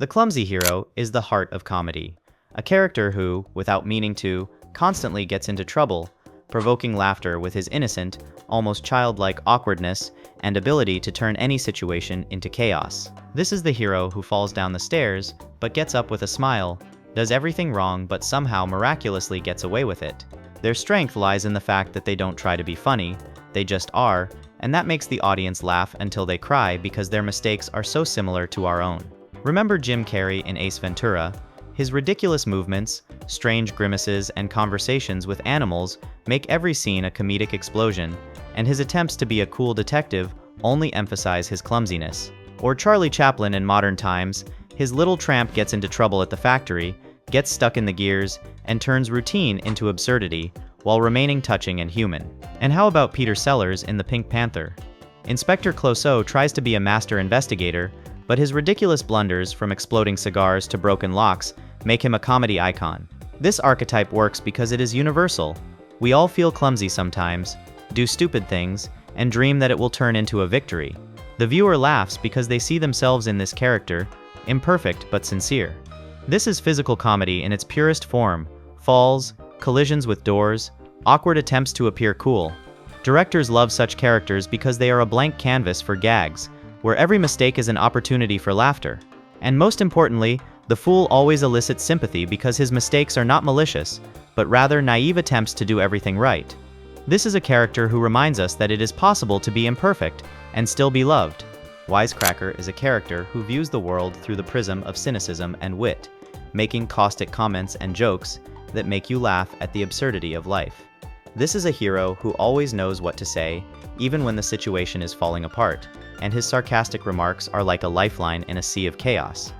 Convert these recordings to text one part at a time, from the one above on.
The clumsy hero is the heart of comedy, a character who, without meaning to, constantly gets into trouble, provoking laughter with his innocent, almost childlike awkwardness and ability to turn any situation into chaos. This is the hero who falls down the stairs, but gets up with a smile, does everything wrong but somehow miraculously gets away with it. Their strength lies in the fact that they don't try to be funny, they just are, and that makes the audience laugh until they cry because their mistakes are so similar to our own. Remember Jim Carrey in Ace Ventura? His ridiculous movements, strange grimaces, and conversations with animals make every scene a comedic explosion, and his attempts to be a cool detective only emphasize his clumsiness. Or Charlie Chaplin in modern times, his little tramp gets into trouble at the factory, gets stuck in the gears, and turns routine into absurdity, while remaining touching and human. And how about Peter Sellers in The Pink Panther? Inspector Clouseau tries to be a master investigator, but his ridiculous blunders, from exploding cigars to broken locks, make him a comedy icon. This archetype works because it is universal. We all feel clumsy sometimes, do stupid things, and dream that it will turn into a victory. The viewer laughs because they see themselves in this character, imperfect but sincere. This is physical comedy in its purest form: falls, collisions with doors, awkward attempts to appear cool. Directors love such characters because they are a blank canvas for gags, where every mistake is an opportunity for laughter. And most importantly, the fool always elicits sympathy because his mistakes are not malicious, but rather naive attempts to do everything right. This is a character who reminds us that it is possible to be imperfect and still be loved. Wisecracker is a character who views the world through the prism of cynicism and wit, making caustic comments and jokes that make you laugh at the absurdity of life. This is a hero who always knows what to say, even when the situation is falling apart, and his sarcastic remarks are like a lifeline in a sea of chaos.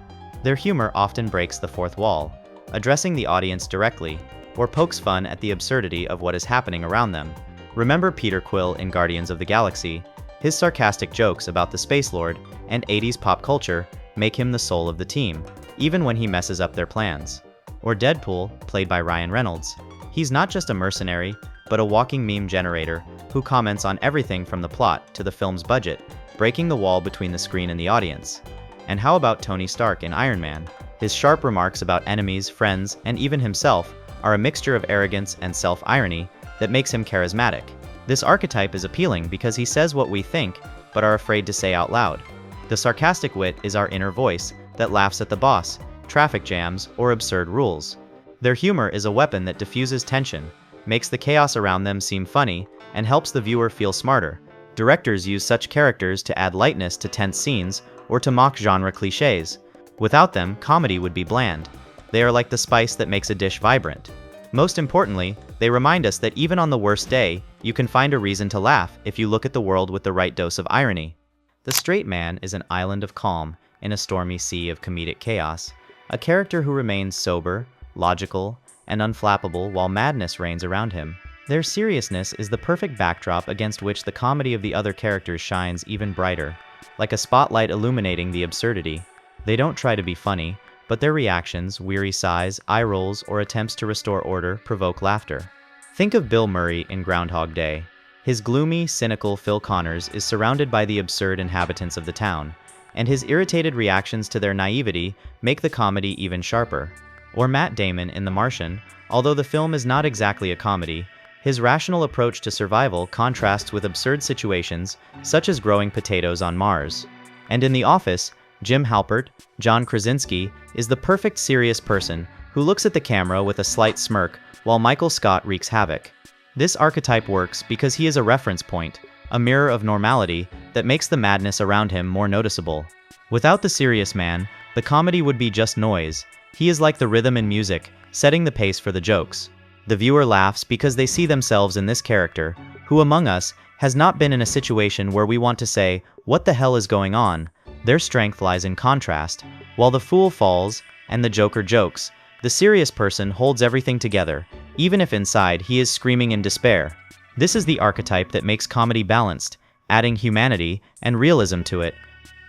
Their humor often breaks the fourth wall, addressing the audience directly, or pokes fun at the absurdity of what is happening around them. Remember Peter Quill in Guardians of the Galaxy? His sarcastic jokes about the Space Lord and 80s pop culture make him the soul of the team, even when he messes up their plans. Or Deadpool, played by Ryan Reynolds. He's not just a mercenary, but a walking meme generator who comments on everything from the plot to the film's budget, breaking the wall between the screen and the audience. And how about Tony Stark in Iron Man? His sharp remarks about enemies, friends, and even himself are a mixture of arrogance and self-irony that makes him charismatic. This archetype is appealing because he says what we think, but are afraid to say out loud. The sarcastic wit is our inner voice that laughs at the boss, traffic jams, or absurd rules. Their humor is a weapon that diffuses tension, makes the chaos around them seem funny, and helps the viewer feel smarter. Directors use such characters to add lightness to tense scenes or to mock genre cliches. Without them, comedy would be bland. They are like the spice that makes a dish vibrant. Most importantly, they remind us that even on the worst day, you can find a reason to laugh if you look at the world with the right dose of irony. The straight man is an island of calm in a stormy sea of comedic chaos, a character who remains sober, logical, and unflappable while madness reigns around him. Their seriousness is the perfect backdrop against which the comedy of the other characters shines even brighter, like a spotlight illuminating the absurdity. They don't try to be funny, but their reactions, weary sighs, eye rolls, or attempts to restore order provoke laughter. Think of Bill Murray in Groundhog Day. His gloomy, cynical Phil Connors is surrounded by the absurd inhabitants of the town, and his irritated reactions to their naivety make the comedy even sharper. Or Matt Damon in The Martian, although the film is not exactly a comedy, his rational approach to survival contrasts with absurd situations such as growing potatoes on Mars. And in The Office, Jim Halpert, John Krasinski, is the perfect serious person who looks at the camera with a slight smirk while Michael Scott wreaks havoc. This archetype works because he is a reference point, a mirror of normality that makes the madness around him more noticeable. Without the serious man, the comedy would be just noise. He is like the rhythm in music, setting the pace for the jokes. The viewer laughs because they see themselves in this character, who among us has not been in a situation where we want to say, "What the hell is going on?" Their strength lies in contrast. While the fool falls and the joker jokes, the serious person holds everything together, even if inside he is screaming in despair. This is the archetype that makes comedy balanced, adding humanity and realism to it.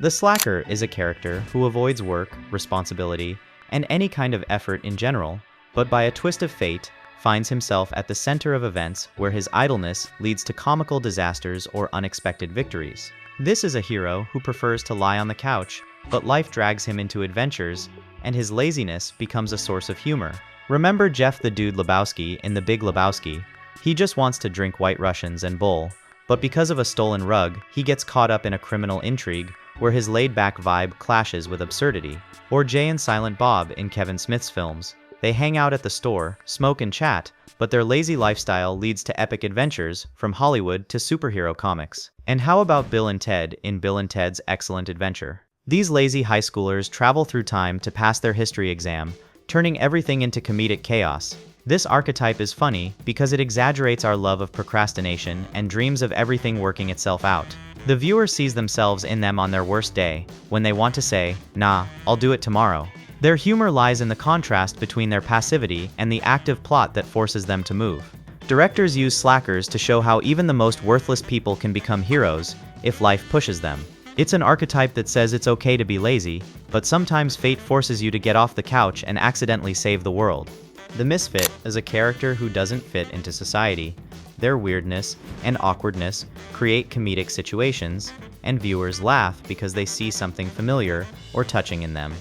The slacker is a character who avoids work, responsibility, and any kind of effort in general, but by a twist of fate, finds himself at the center of events where his idleness leads to comical disasters or unexpected victories. This is a hero who prefers to lie on the couch but life drags him into adventures, and his laziness becomes a source of humor. Remember Jeff the Dude Lebowski in The Big Lebowski? He just wants to drink White Russians and bowl, but because of a stolen rug, he gets caught up in a criminal intrigue where his laid-back vibe clashes with absurdity. Or Jay and Silent Bob in Kevin Smith's films. They hang out at the store, smoke and chat, but their lazy lifestyle leads to epic adventures, from Hollywood to superhero comics. And how about Bill and Ted in Bill and Ted's Excellent Adventure? These lazy high schoolers travel through time to pass their history exam, turning everything into comedic chaos. This archetype is funny because it exaggerates our love of procrastination and dreams of everything working itself out. The viewer sees themselves in them on their worst day, when they want to say, "Nah, I'll do it tomorrow." Their humor lies in the contrast between their passivity and the active plot that forces them to move. Directors use slackers to show how even the most worthless people can become heroes if life pushes them. It's an archetype that says it's okay to be lazy, but sometimes fate forces you to get off the couch and accidentally save the world. The misfit is a character who doesn't fit into society. Their weirdness and awkwardness create comedic situations, and viewers laugh because they see something familiar or touching in them.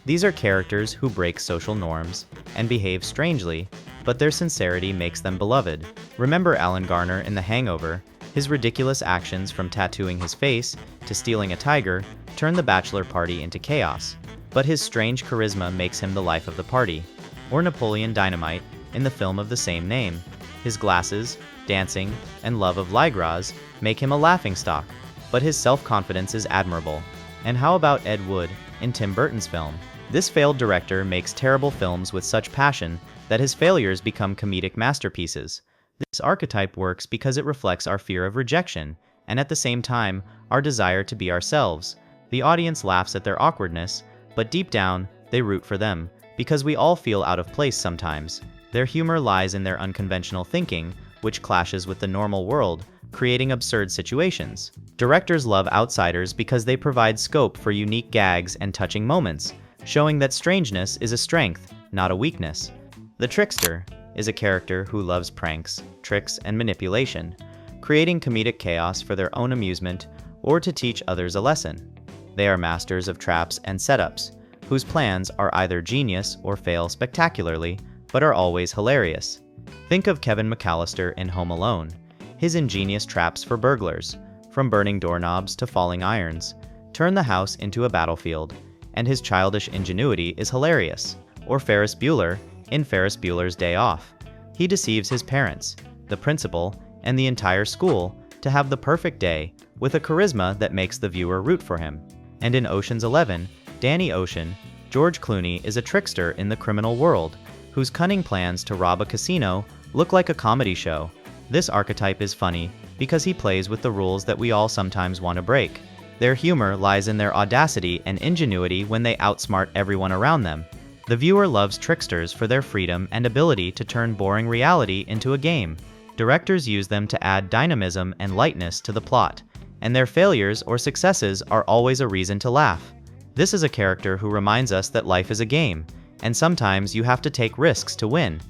These are characters who break social norms and behave strangely, but their sincerity makes them beloved. Remember Alan Garner in The Hangover? His ridiculous actions, from tattooing his face to stealing a tiger, turn the bachelor party into chaos, but his strange charisma makes him the life of the party. Or Napoleon Dynamite in the film of the same name. His glasses, dancing, and love of Ligras make him a laughingstock, but his self-confidence is admirable. And how about Ed Wood in Tim Burton's film? This failed director makes terrible films with such passion that his failures become comedic masterpieces. This archetype works because it reflects our fear of rejection, and at the same time, our desire to be ourselves. The audience laughs at their awkwardness, but deep down, they root for them, because we all feel out of place sometimes. Their humor lies in their unconventional thinking, which clashes with the normal world, creating absurd situations. Directors love outsiders because they provide scope for unique gags and touching moments, showing that strangeness is a strength, not a weakness. The trickster is a character who loves pranks, tricks, and manipulation, creating comedic chaos for their own amusement or to teach others a lesson. They are masters of traps and setups, whose plans are either genius or fail spectacularly, but are always hilarious. Think of Kevin McAllister in Home Alone. His ingenious traps for burglars, from burning doorknobs to falling irons, turn the house into a battlefield, and his childish ingenuity is hilarious. Or Ferris Bueller in Ferris Bueller's Day Off. He deceives his parents, the principal, and the entire school to have the perfect day, with a charisma that makes the viewer root for him. And in Ocean's 11, Danny Ocean, George Clooney is a trickster in the criminal world, whose cunning plans to rob a casino look like a comedy show. This archetype is funny because he plays with the rules that we all sometimes want to break. Their humor lies in their audacity and ingenuity when they outsmart everyone around them. The viewer loves tricksters for their freedom and ability to turn boring reality into a game. Directors use them to add dynamism and lightness to the plot, and their failures or successes are always a reason to laugh. This is a character who reminds us that life is a game, and sometimes you have to take risks to win.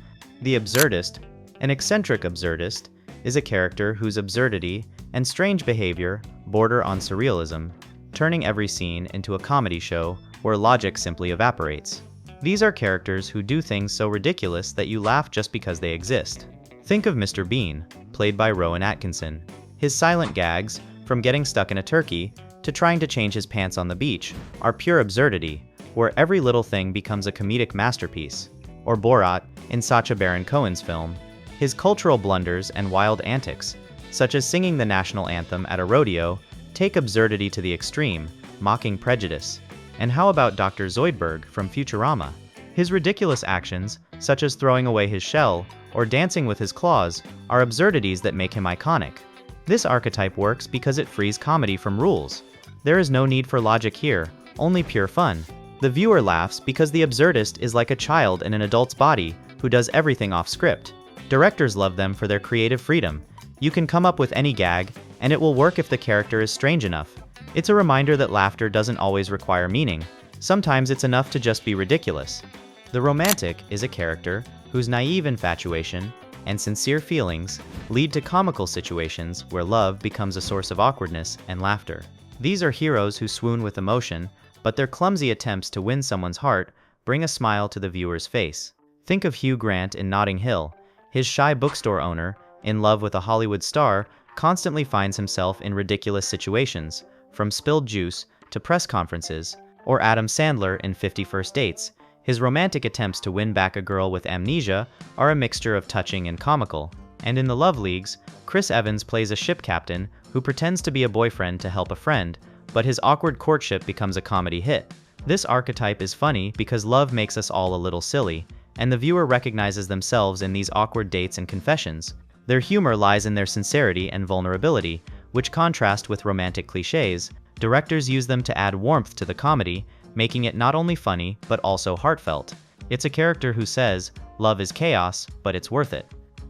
The absurdist, an eccentric absurdist, is a character whose absurdity and strange behavior border on surrealism, turning every scene into a comedy show where logic simply evaporates. These are characters who do things so ridiculous that you laugh just because they exist. Think of Mr. Bean, played by Rowan Atkinson. His silent gags, from getting stuck in a turkey to trying to change his pants on the beach, are pure absurdity, where every little thing becomes a comedic masterpiece. Or Borat in Sacha Baron Cohen's film. His cultural blunders and wild antics, such as singing the national anthem at a rodeo, take absurdity to the extreme, mocking prejudice. And how about Dr. Zoidberg from Futurama? His ridiculous actions, such as throwing away his shell or dancing with his claws, are absurdities that make him iconic. This archetype works because it frees comedy from rules. There is no need for logic here, only pure fun. The viewer laughs because the absurdist is like a child in an adult's body who does everything off script. Directors love them for their creative freedom. You can come up with any gag, and it will work if the character is strange enough. It's a reminder that laughter doesn't always require meaning. Sometimes it's enough to just be ridiculous. The romantic is a character whose naive infatuation and sincere feelings lead to comical situations where love becomes a source of awkwardness and laughter. These are heroes who swoon with emotion, but their clumsy attempts to win someone's heart bring a smile to the viewer's face. Think of Hugh Grant in Notting Hill. His shy bookstore owner, in love with a Hollywood star, constantly finds himself in ridiculous situations, from spilled juice to press conferences. Or Adam Sandler in 50 First Dates. His romantic attempts to win back a girl with amnesia are a mixture of touching and comical. And in The Love Leagues, Chris Evans plays a ship captain who pretends to be a boyfriend to help a friend, but his awkward courtship becomes a comedy hit. This archetype is funny because love makes us all a little silly, and the viewer recognizes themselves in these awkward dates and confessions. Their humor lies in their sincerity and vulnerability, which contrast with romantic cliches. Directors use them to add warmth to the comedy, making it not only funny, but also heartfelt. It's a character who says, "Love is chaos, but it's worth it."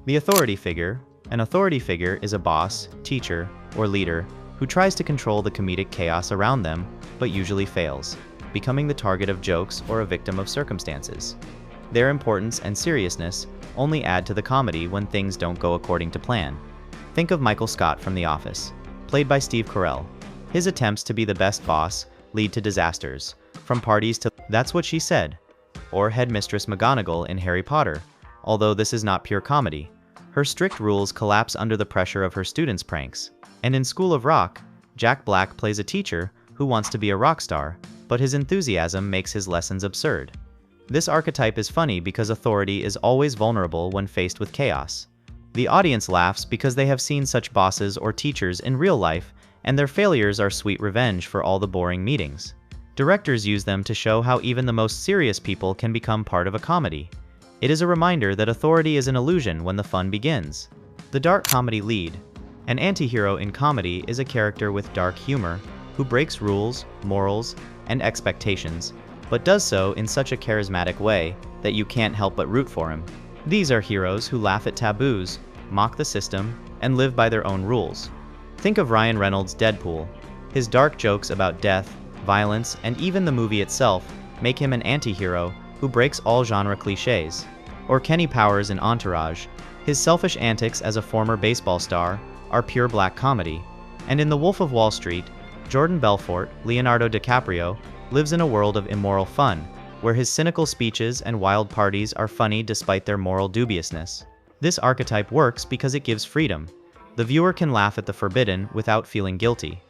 The authority figure. An authority figure is a boss, teacher, or leader who tries to control the comedic chaos around them, but usually fails, becoming the target of jokes or a victim of circumstances. Their importance and seriousness only add to the comedy when things don't go according to plan. Think of Michael Scott from The Office, played by Steve Carell. His attempts to be the best boss lead to disasters, from parties to "That's What She Said," or Headmistress McGonagall in Harry Potter. Although this is not pure comedy, her strict rules collapse under the pressure of her students' pranks. And in School of Rock, Jack Black plays a teacher who wants to be a rock star, but his enthusiasm makes his lessons absurd. This archetype is funny because authority is always vulnerable when faced with chaos. The audience laughs because they have seen such bosses or teachers in real life, and their failures are sweet revenge for all the boring meetings. Directors use them to show how even the most serious people can become part of a comedy. It is a reminder that authority is an illusion when the fun begins. The dark comedy lead. An antihero in comedy is a character with dark humor who breaks rules, morals, and expectations, but does so in such a charismatic way that you can't help but root for him. These are heroes who laugh at taboos, mock the system, and live by their own rules. Think of Ryan Reynolds' Deadpool. His dark jokes about death, violence, and even the movie itself make him an anti-hero who breaks all genre cliches. Or Kenny Powers in Entourage. His selfish antics as a former baseball star are pure black comedy. And in The Wolf of Wall Street, Jordan Belfort, Leonardo DiCaprio, lives in a world of immoral fun, where his cynical speeches and wild parties are funny despite their moral dubiousness. This archetype works because it gives freedom. The viewer can laugh at the forbidden without feeling guilty.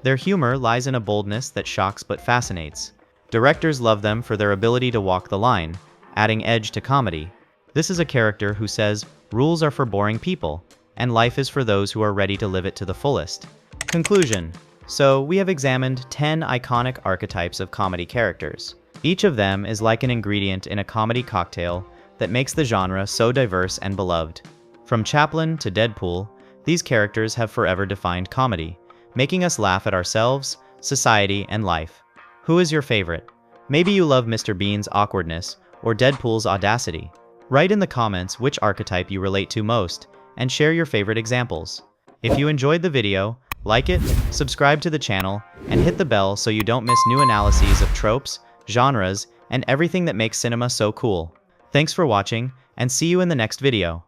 Their humor lies in a boldness that shocks but fascinates. Directors love them for their ability to walk the line, adding edge to comedy. This is a character who says, "Rules are for boring people, and life is for those who are ready to live it to the fullest." Conclusion. So, we have examined 10 iconic archetypes of comedy characters. Each of them is like an ingredient in a comedy cocktail that makes the genre so diverse and beloved. From Chaplin to Deadpool, these characters have forever defined comedy, making us laugh at ourselves, society, and life. Who is your favorite? Maybe you love Mr. Bean's awkwardness or Deadpool's audacity. Write in the comments which archetype you relate to most, and share your favorite examples. If you enjoyed the video, like it, subscribe to the channel, and hit the bell so you don't miss new analyses of tropes, genres, and everything that makes cinema so cool. Thanks for watching, and see you in the next video.